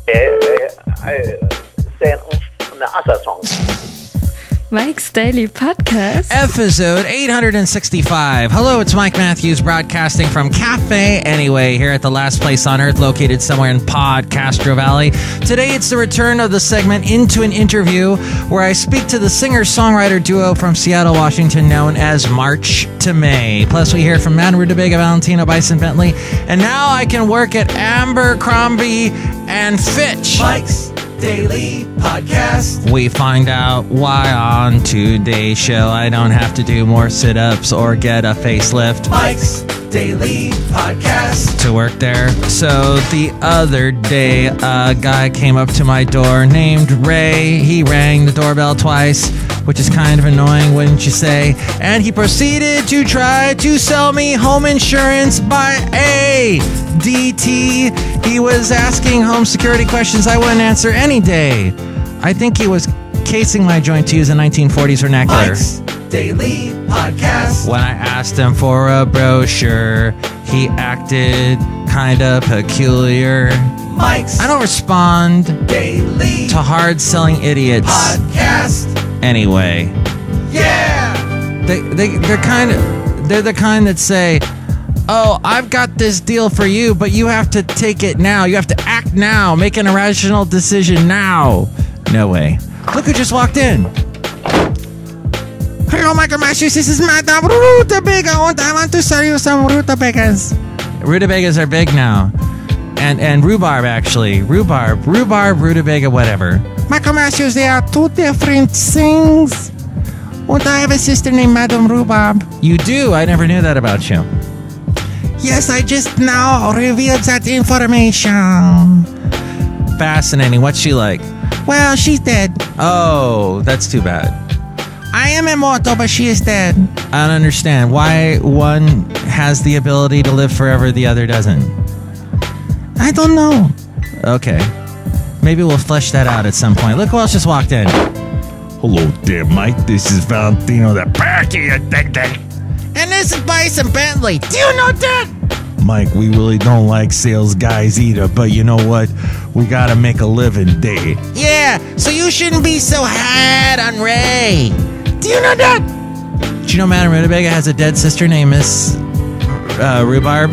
Sen other songs. Mike's Daily Podcast. Episode 865. Hello, it's Mike Matthews broadcasting from Cafe Anyway here at the last place on earth located somewhere in Podcastro Valley. Today it's the return of the segment Into an Interview where I speak to the singer-songwriter duo from Seattle, Washington known as March to May. Plus we hear from Madame Rootabega, Valentino, Bison Bentley, and now I can work at Ambercrombie and Fitch. Mike's Daily Podcast. We find out why on today's show I don't have to do more sit-ups or get a facelift. Mike's Daily Podcast. To work there. So the other day, a guy came up to my door named Ray. He rang the doorbell twice, which is kind of annoying, wouldn't you say? And he proceeded to try to sell me home insurance by ADT. He was asking home security questions I wouldn't answer any day. I think he was casing my joint to use a 1940s vernacular. Mike's Daily Podcast. When I asked him for a brochure, he acted kind of peculiar. Mike's I don't respond Daily to hard-selling idiots. Podcast. Anyway, Yeah. they're the kind that say, "Oh, I've got this deal for you, but you have to take it now. You have to act now. Make an irrational decision now." No way. Look who just walked in. Hello, Michael Matthews. This is Madame Rootabega, and I want to sell you some Rootabegas. Rootabegas are big now. And rhubarb, actually. Rhubarb, Rootabega, whatever. Michael Matthews, they are two different things. And I have a sister named Madame Rhubarb. You do? I never knew that about you. Yes, I just now revealed that information. Fascinating. What's she like? Well, she's dead. Oh, that's too bad. I am immortal, but she is dead. I don't understand why one has the ability to live forever, the other doesn't. I don't know. Okay. Maybe we'll flesh that out at some point. Look who else just walked in. Hello there, Mike. This is Valentino, the back of your dick. And this is Bison Bentley. Do you know that? Mike, we really don't like sales guys either, but you know what? We gotta make a living day. Yeah, so you shouldn't be so hard on Ray. Do you know that? Do you know Madame Rootabega has a dead sister named Miss Rhubarb?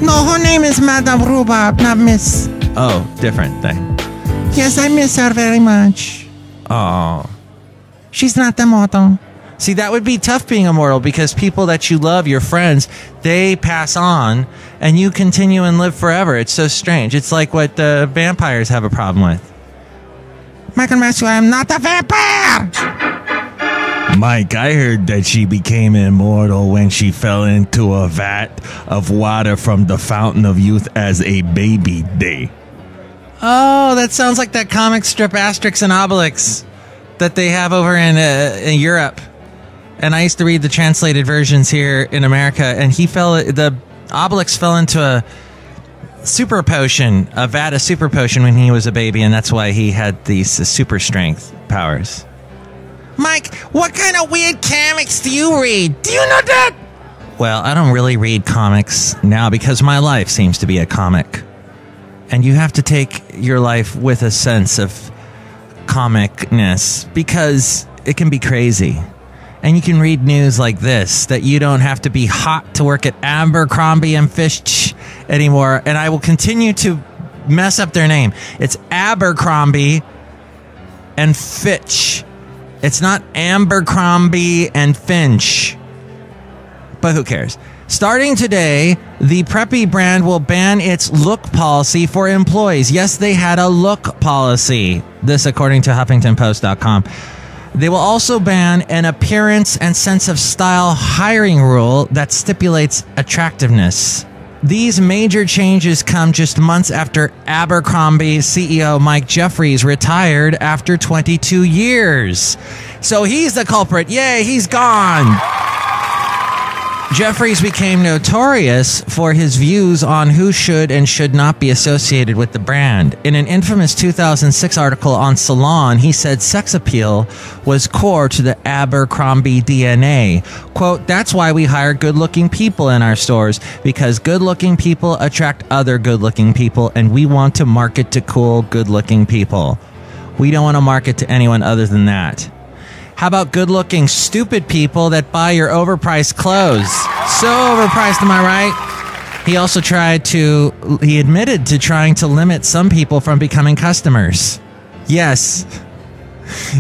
No, her name is Madame Rhubarb, not Miss. Oh, different thing. Yes, I miss her very much. Oh. She's not immortal. See, that would be tough being immortal because people that you love, your friends, they pass on and you continue and live forever. It's so strange. It's like what the vampires have a problem with. Michael Matthews, I am not a vampire! Mike, I heard that she became immortal when she fell into a vat of water from the Fountain of Youth as a baby day. Oh, that sounds like that comic strip Asterix and Obelix that they have over in Europe. And I used to read the translated versions here in America, and the Obelix fell into a super potion, a vat of super potion when he was a baby, and that's why he had these super strength powers. Mike, what kind of weird comics do you read? Do you know that? Well, I don't really read comics now because my life seems to be a comic. And you have to take your life with a sense of comicness because it can be crazy. And you can read news like this, that you don't have to be hot to work at Ambercrombie and Fitch anymore. And I will continue to mess up their name. It's Abercrombie and Fitch. It's not Ambercrombie and Finch. But who cares? Starting today, the Preppy brand will ban its look policy for employees. Yes, they had a look policy. This according to HuffingtonPost.com. They will also ban an appearance and sense of style hiring rule that stipulates attractiveness. These major changes come just months after Abercrombie CEO Mike Jeffries retired after 22 years. So he's the culprit. Yay, he's gone. Jeffries became notorious for his views on who should and should not be associated with the brand. In an infamous 2006 article on Salon, he said sex appeal was core to the Abercrombie DNA. Quote, "That's why we hire good-looking people in our stores, because good-looking people attract other good-looking people, and we want to market to cool, good-looking people. We don't want to market to anyone other than that." How about good-looking, stupid people that buy your overpriced clothes? So overpriced, am I right? He admitted to trying to limit some people from becoming customers. Yes,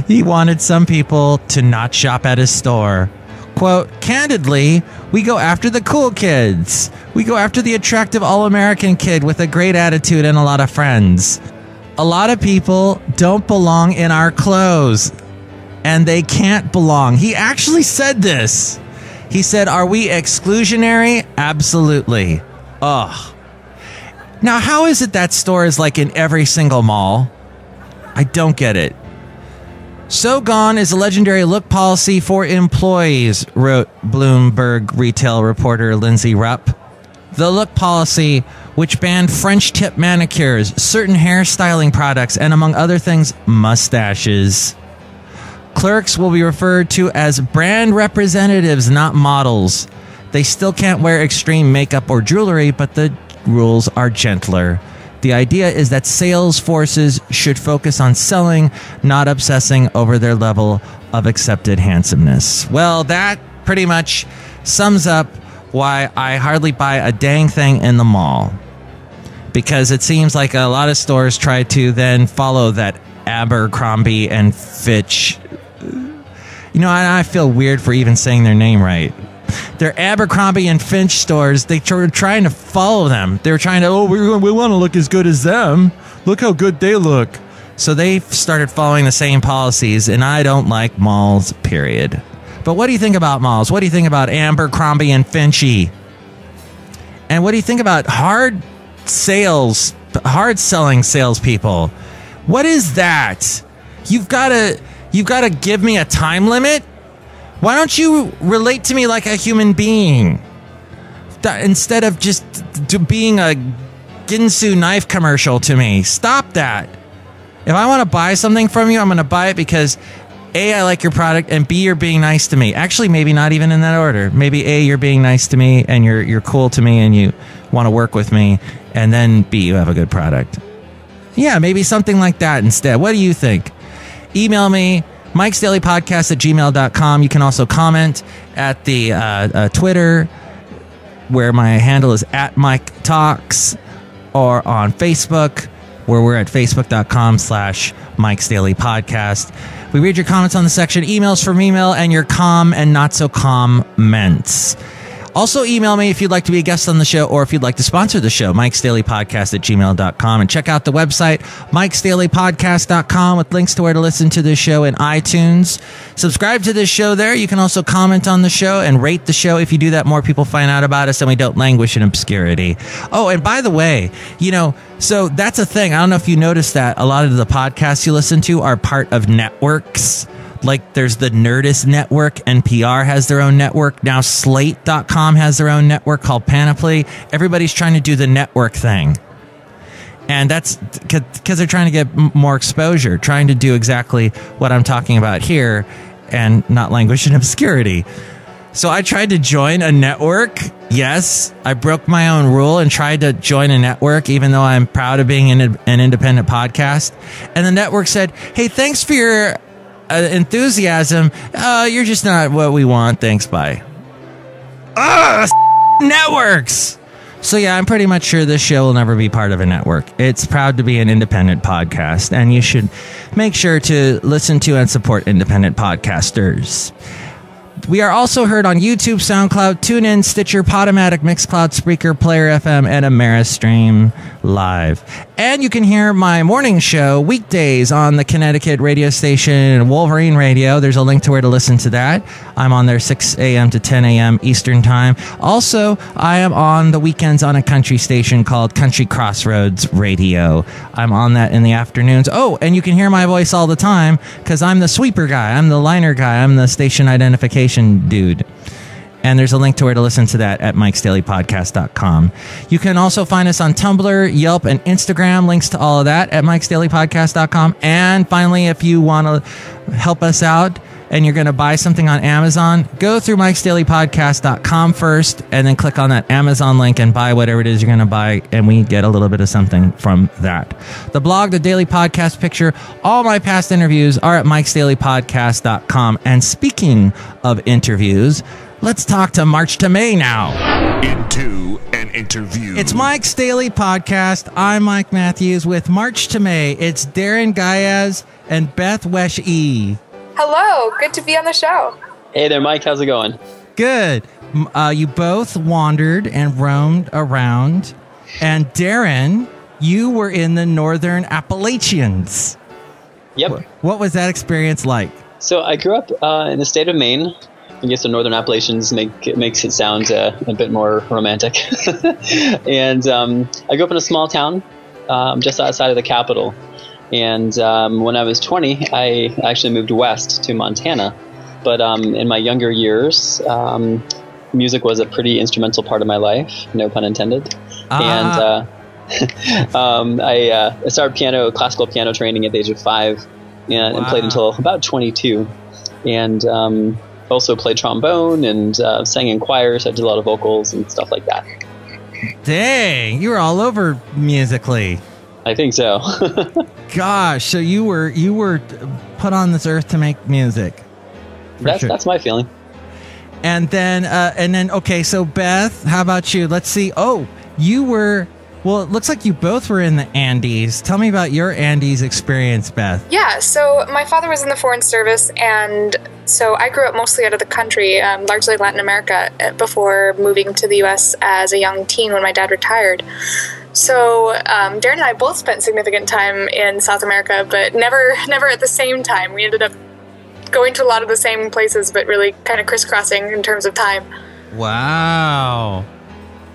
he wanted some people to not shop at his store. Quote, "Candidly, we go after the cool kids. We go after the attractive all-American kid with a great attitude and a lot of friends. A lot of people don't belong in our clothes. And they can't belong." He actually said this. He said, "Are we exclusionary? Absolutely." Ugh. Now, how is it that store is like in every single mall? I don't get it. "So gone is a legendary look policy for employees," wrote Bloomberg retail reporter Lindsay Rupp. The look policy, which banned French tip manicures, certain hairstyling products, and among other things, mustaches. Clerks will be referred to as brand representatives, not models. They still can't wear extreme makeup or jewelry, but the rules are gentler. The idea is that sales forces should focus on selling, not obsessing over their level of accepted handsomeness. Well, that pretty much sums up why I hardly buy a dang thing in the mall. Because it seems like a lot of stores try to then follow that Abercrombie and Fitch. You know, I feel weird for even saying their name right. They're Abercrombie and Fitch stores. They were trying to follow them. They were trying to, we want to look as good as them. Look how good they look. So they started following the same policies, and I don't like malls, period. But what do you think about malls? What do you think about Ambercrombie and Finchy? And what do you think about hard selling salespeople? What is that? You've got to give me a time limit? Why don't you relate to me like a human being? Instead of just being a Ginsu knife commercial to me. Stop that. If I want to buy something from you, I'm going to buy it because A, I like your product, and B, you're being nice to me. Actually, maybe not even in that order. Maybe A, you're being nice to me and you're cool to me and you want to work with me, and then B, you have a good product. Yeah, maybe something like that instead. What do you think? Email me, mikesdailypodcast@gmail.com. You can also comment at the Twitter, where my handle is @MikeTalks, or on Facebook, where we're at facebook.com/mikesdailypodcast. We read your comments on the section emails from email and your calm and not so comments. Also, email me if you'd like to be a guest on the show or if you'd like to sponsor the show, mikesdailypodcast@gmail.com. And check out the website, mikesdailypodcast.com, with links to where to listen to this show in iTunes. Subscribe to this show there. You can also comment on the show and rate the show. If you do that, more people find out about us and we don't languish in obscurity. Oh, and by the way, so that's a thing. I don't know if you noticed that a lot of the podcasts you listen to are part of networks. Like there's the Nerdist Network, NPR has their own network. Now Slate.com has their own network called Panoply. Everybody's trying to do the network thing. And that's because they're trying to get more exposure, trying to do exactly what I'm talking about here and not languish in obscurity. So I tried to join a network. Yes, I broke my own rule and tried to join a network, even though I'm proud of being an independent podcast. And the network said, "Hey, thanks for your enthusiasm. You're just not what we want. Thanks, bye." Networks. So yeah, I'm pretty much sure this show will never be part of a network. It's proud to be an independent podcast, and you should make sure to listen to and support independent podcasters. We are also heard on YouTube, SoundCloud, TuneIn, Stitcher, Podomatic, Mixcloud, Spreaker, Player FM, and Ameristream Live. And you can hear my morning show weekdays on the Connecticut radio station Wolverine Radio. There's a link to where to listen to that. I'm on there 6 a.m. to 10 a.m. Eastern Time. Also, I am on the weekends on a country station called Country Crossroads Radio. I'm on that in the afternoons. Oh, and you can hear my voice all the time because I'm the sweeper guy. I'm the liner guy. I'm the station identification dude. And there's a link to where to listen to that at mikesdailypodcast.com. You can also find us on Tumblr, Yelp, and Instagram. Links to all of that at mikesdailypodcast.com. And finally, if you want to help us out and you're going to buy something on Amazon, go through mikesdailypodcast.com first and then click on that Amazon link and buy whatever it is you're going to buy, and we get a little bit of something from that. The blog, the daily podcast picture, all my past interviews are at mikesdailypodcast.com. And speaking of interviews, let's talk to March to May now. Into an interview. It's Mike's Daily Podcast. I'm Mike Matthews with March to May. It's Darren Gaiaz and Beth Wesh-E. Hello, good to be on the show. Hey there, Mike. How's it going? Good. You both wandered and roamed around. And Darren, you were in the Northern Appalachians. Yep. What was that experience like? So I grew up in the state of Maine. I guess the Northern Appalachians makes it sound a bit more romantic. And I grew up in a small town just outside of the capital. And when I was 20, I actually moved west to Montana. But in my younger years, music was a pretty instrumental part of my life, no pun intended. And I started classical piano training at the age of 5 and played until about 22. And also played trombone and sang in choirs. I did a lot of vocals and stuff like that. Dang, you were all over musically. I think so. Gosh, so you were put on this earth to make music. That's my feeling. And then okay, so Beth, how about you? Let's see. Oh, you were. Well, it looks like you both were in the Andes. Tell me about your Andes experience, Beth. Yeah, so my father was in the Foreign Service, and so I grew up mostly out of the country, largely Latin America, before moving to the U.S. as a young teen when my dad retired. So Darren and I both spent significant time in South America, but never at the same time. We ended up going to a lot of the same places, but really kind of crisscrossing in terms of time. Wow.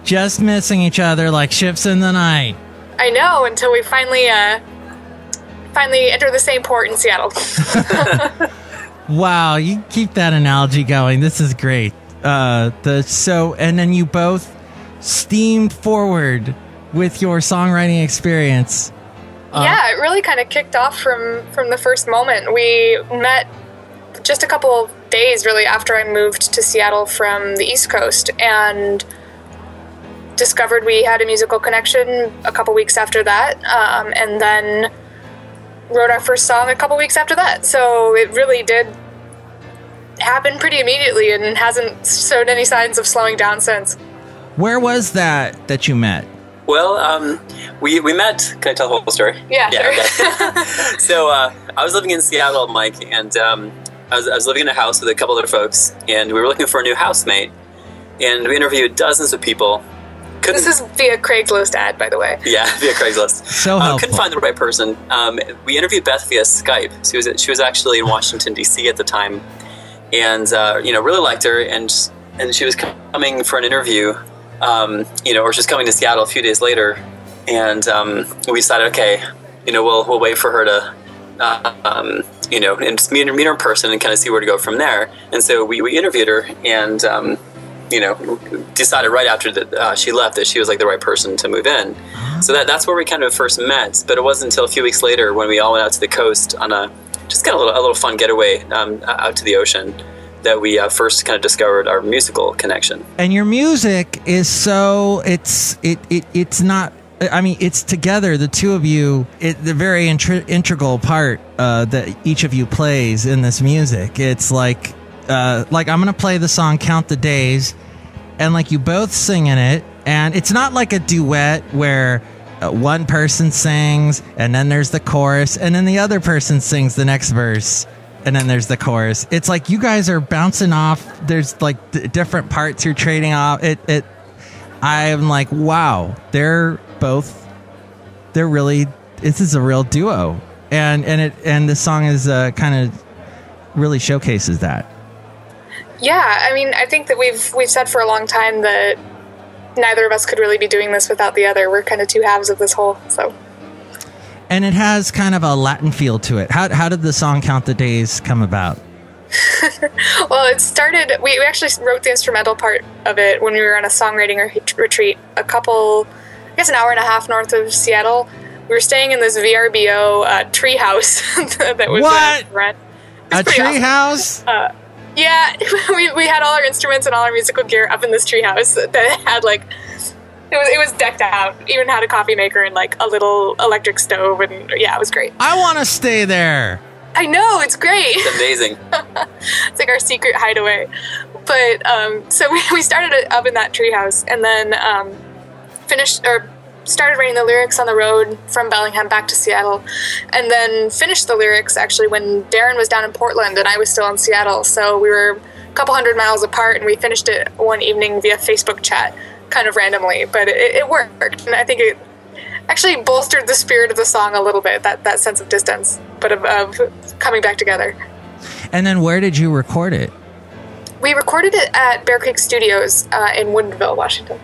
Just missing each other like ships in the night. I know, until we finally enter the same port in Seattle. Wow, you keep that analogy going. This is great. And then you both steamed forward with your songwriting experience. Yeah, it really kind of kicked off from the first moment. We met just a couple of days really after I moved to Seattle from the East Coast, and discovered we had a musical connection a couple weeks after that, and then wrote our first song a couple weeks after that. So it really did happen pretty immediately and hasn't showed any signs of slowing down since. Where was that you met? Well, we met. Can I tell the whole story? Yeah, sure. Okay. So I was living in Seattle, Mike, and I was living in a house with a couple other folks, and we were looking for a new housemate. And we interviewed dozens of people. This is via Craigslist ad, by the way. Yeah, via Craigslist. So helpful. Couldn't find the right person. We interviewed Beth via Skype. She was actually in Washington, D.C. at the time, and really liked her, and she was coming for an interview, or she's coming to Seattle a few days later, and we decided, okay, we'll wait for her to, and just meet her in person and kind of see where to go from there. And so we interviewed her, and decided right after that she left that she was like the right person to move in. So that's where we kind of first met. But it wasn't until a few weeks later when we all went out to the coast on a little fun getaway out to the ocean that we first kind of discovered our musical connection. And your music is it's not. I mean, it's together, the two of you. The very integral part that each of you plays in this music. It's like I'm gonna play the song "Count the Days," and like you both sing in it, and it's not like a duet where one person sings and then there's the chorus, and then the other person sings the next verse, and then there's the chorus. It's like you guys are bouncing off. There's like different parts you're trading off. I'm like, wow, this is a real duo, and the song is kind of really showcases that. Yeah, I mean, I think that we've said for a long time that neither of us could really be doing this without the other. We're kind of two halves of this whole, so. And it has kind of a Latin feel to it. How did the song "Count the Days" come about? Well, it started. We actually wrote the instrumental part of it when we were on a songwriting retreat a couple, I guess, an hour and a half north of Seattle. We were staying in this VRBO tree house that was What? rent. A tree house? Yeah, we had all our instruments and all our musical gear up in this tree house that had like. It was decked out. Even had a coffee maker and like a little electric stove, and yeah, it was great. I want to stay there. I know, it's great. It's amazing. It's like our secret hideaway. But so we started it up in that treehouse, and then started writing the lyrics on the road from Bellingham back to Seattle, and then finished the lyrics actually when Darren was down in Portland and I was still in Seattle. So we were a couple 100 miles apart, and we finished it one evening via Facebook chat, kind of randomly, but it worked, and I think it actually bolstered the spirit of the song a little bit, that sense of distance, but of coming back together. And then where did you record it? We recorded it at Bear Creek Studios in Woodinville, Washington.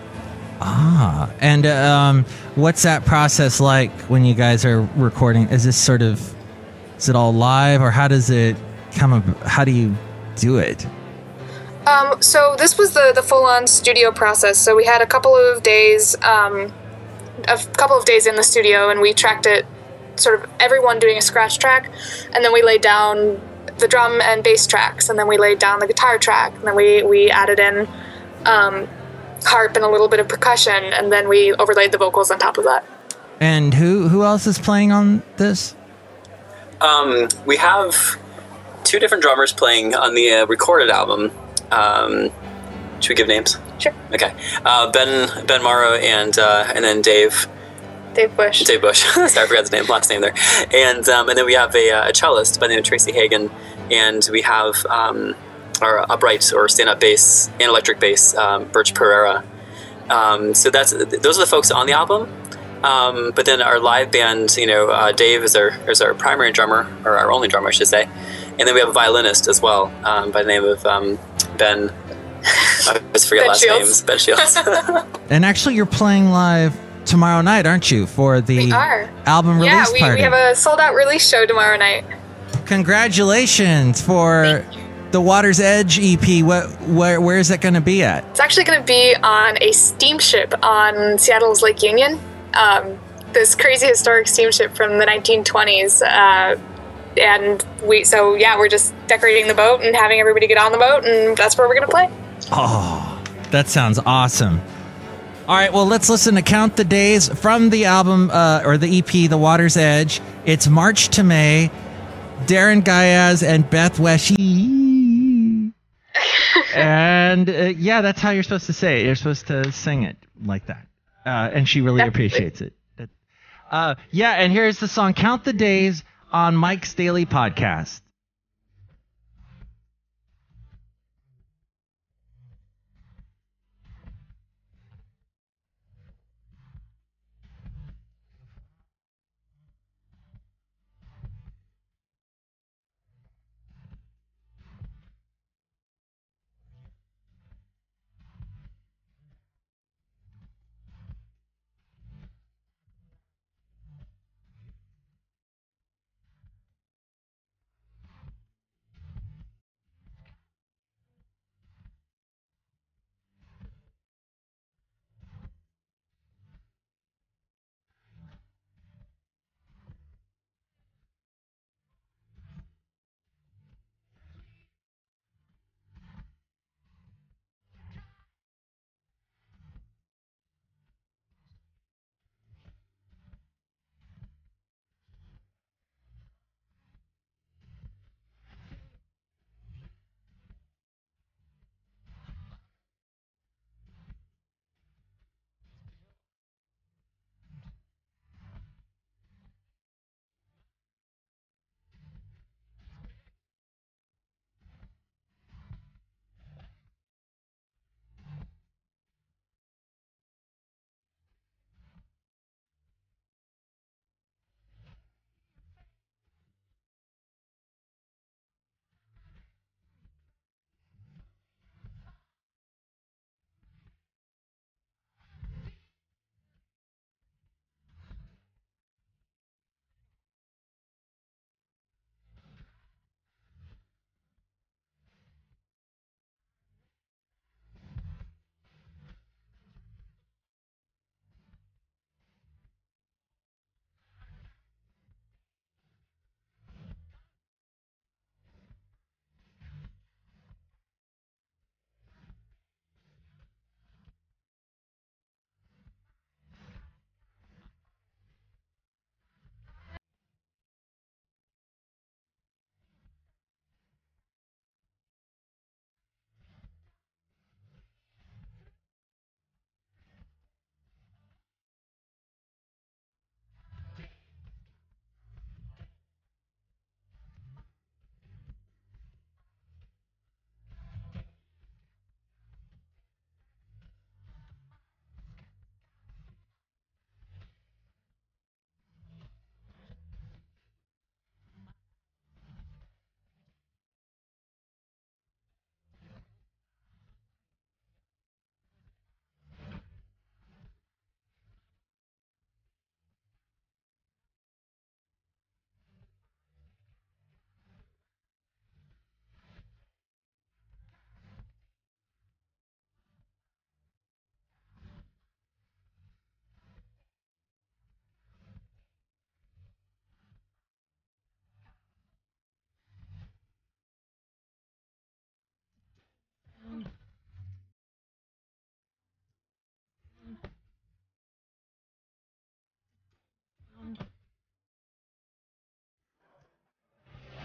Ah, and what's that process like when you guys are recording? Is it all live, or how does it how do you do it? So this was the full-on studio process. So we had a couple of days in the studio, and we tracked it, sort of everyone doing a scratch track, and then we laid down the drum and bass tracks, and then we laid down the guitar track, and then we added in harp and a little bit of percussion, and then we overlaid the vocals on top of that. And who else is playing on this? We have two different drummers playing on the recorded album. Should we give names? Sure. Okay. Ben Morrow and then Dave Bush. Sorry, I forgot the last name there. And then we have a cellist by the name of Tracy Hagan, and we have our upright or stand-up bass and electric bass, Birch Pereira. So those are the folks on the album. But then our live band, Dave is our primary drummer, or our only drummer, I should say. And then we have a violinist as well, by the name of Ben. I always forget Ben last Shields. names. Ben Shields. And actually, you're playing live tomorrow night, aren't you, for the We are. album release party? Yeah, we have a sold-out release show tomorrow night. Congratulations for the Water's Edge EP. Where is that going to be at? It's actually going to be on a steamship on Seattle's Lake Union. This crazy historic steamship from the 1920s. And we're just decorating the boat and having everybody get on the boat, and that's where we're going to play. Oh, that sounds awesome. All right, well, let's listen to Count the Days from the album, or the EP, The Water's Edge. It's March to May. Darren Gayaz and Beth Weshi. And, that's how you're supposed to say it. You're supposed to sing it like that. And she really appreciates it. And here's the song Count the Days on Mike's Daily Podcast.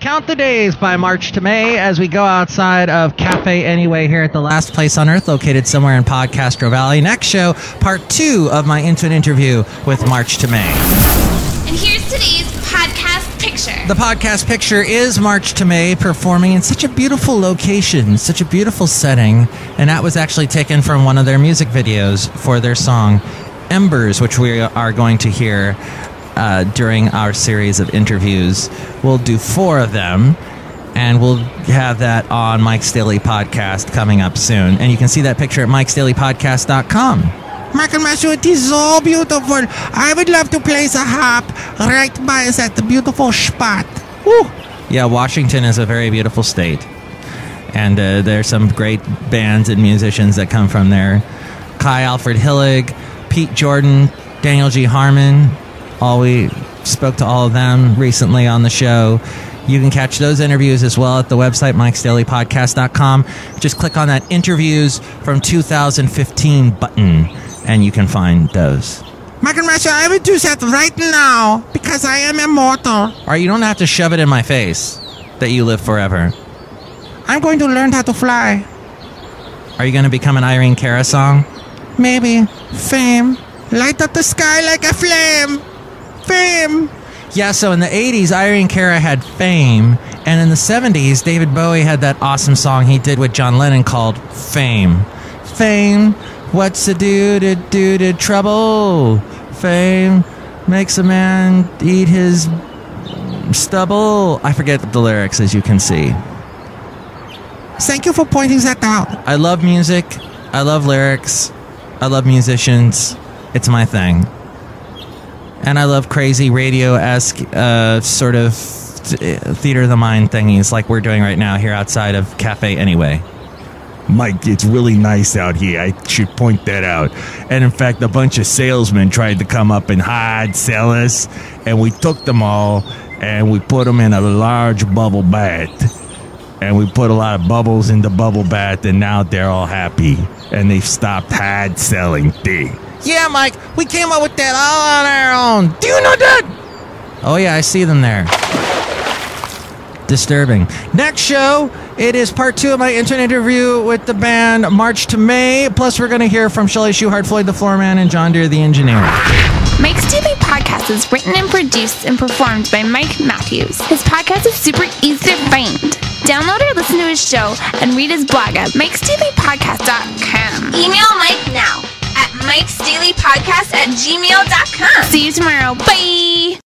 Count the days by March to May as we go outside of Cafe Anyway here at the last place on earth, located somewhere in Podcastro Valley. Next show, part 2 of my intimate interview with March to May. And here's today's podcast picture. The podcast picture is March to May performing in such a beautiful location, such a beautiful setting, and that was actually taken from one of their music videos for their song Embers, which we are going to hear during our series of interviews. We'll do 4 of them, and we'll have that on Mike's Daily Podcast coming up soon. And you can see that picture at mikesdailypodcast.com. Mike and Matthew, it is so beautiful. I would love to place a harp right by us at the beautiful spot. Woo. Yeah, Washington is a very beautiful state. And there's some great bands and musicians that come from there. Kai Alfred Hillig, Pete Jordan, Daniel G. Harmon. We spoke to all of them recently on the show. You can catch those interviews as well at the website, mikesdailypodcast.com. Just click on that Interviews from 2015 button, and you can find those. Mike and Matthew, I will do that right now because I am immortal. All right, you don't have to shove it in my face that you live forever. I'm going to learn how to fly. Are you going to become an Irene Cara song? Maybe. Fame. Light up the sky like a flame. Fame. Yeah, so in the 80s, Irene Cara had Fame, and in the 70s, David Bowie had that awesome song he did with John Lennon called Fame. Fame, what's to do to trouble? Fame makes a man eat his stubble. I forget the lyrics, as you can see. Thank you for pointing that out. I love music. I love lyrics. I love musicians. It's my thing. And I love crazy radio-esque sort of theater of the mind thingies like we're doing right now here outside of Cafe Anyway. Mike, it's really nice out here. I should point that out. And in fact, a bunch of salesmen tried to come up and hard sell us, and we took them all and we put them in a large bubble bath. And we put a lot of bubbles in the bubble bath, and now they're all happy. And they've stopped hard selling things. Yeah, Mike, we came up with that all on our own. Do you know that? Oh, yeah, I see them there. Disturbing. Next show, it is part 2 of my internet interview with the band March to May. Plus, we're going to hear from Shelley Shuhart, Floyd the Floorman, and John Deere the Engineer. Mike's Daily Podcast is written and produced and performed by Mike Matthews. His podcast is super easy to find. Download or listen to his show and read his blog at mikesdailypodcast.com. Email Mike now at mikesdailypodcast@gmail.com. See you tomorrow. Bye!